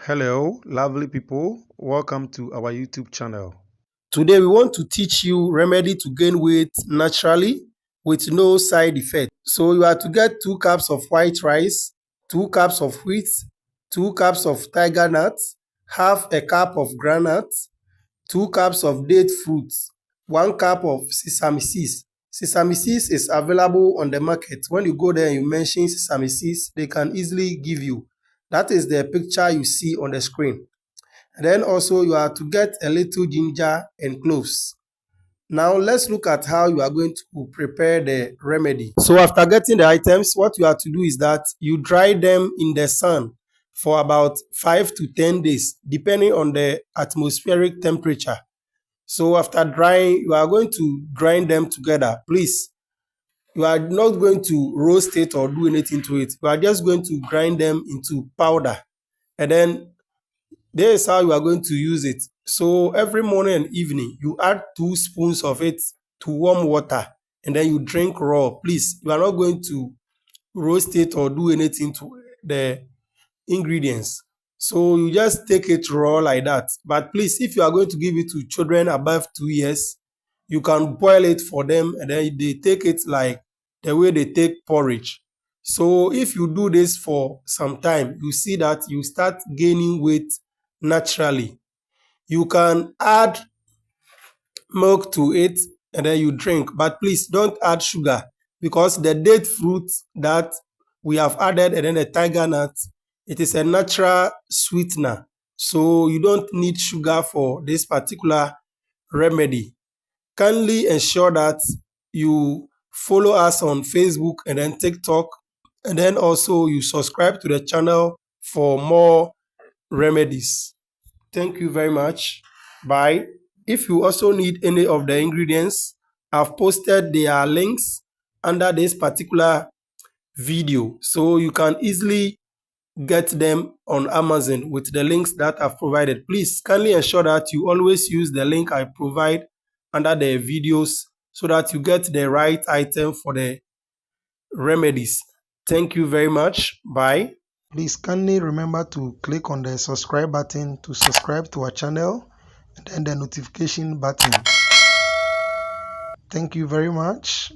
Hello, lovely people. Welcome to our YouTube channel. Today, we want to teach you remedy to gain weight naturally with no side effect. So, you are to get 2 cups of white rice, 2 cups of wheat, 2 cups of tiger nuts, half a cup of groundnuts, 2 cups of date fruits, 1 cup of sesame seeds. Sesame seeds is available on the market. When you go there and you mention sesame seeds, they can easily give you. That is the picture you see on the screen. And then also you are to get a little ginger and cloves. Now let's look at how you are going to prepare the remedy. So after getting the items, what you have to do is that you dry them in the sun for about 5 to 10 days, depending on the atmospheric temperature. So after drying, you are going to grind them together. Please, you are not going to roast it or do anything to it. You are just going to grind them into powder. And then this is how you are going to use it. So every morning and evening, you add 2 spoons of it to warm water and then you drink raw. Please, you are not going to roast it or do anything to the ingredients. So you just take it raw like that. But please, if you are going to give it to children above 2 years, you can boil it for them and then they take it like the way they take porridge. So if you do this for some time, you see that you start gaining weight naturally. You can add milk to it and then you drink, but please don't add sugar because the date fruit that we have added and then the tiger nut, it is a natural sweetener. So you don't need sugar for this particular remedy. Kindly ensure that you follow us on Facebook and then TikTok, and then also you subscribe to the channel for more remedies. Thank you very much. Bye. If you also need any of the ingredients, I've posted their links under this particular video. So you can easily get them on Amazon with the links that I've provided. Please kindly ensure that you always use the link I provide under the videos so that you get the right item for the remedies. Thank you very much. Bye. Please kindly remember to click on the subscribe button to subscribe to our channel and then the notification button. Thank you very much.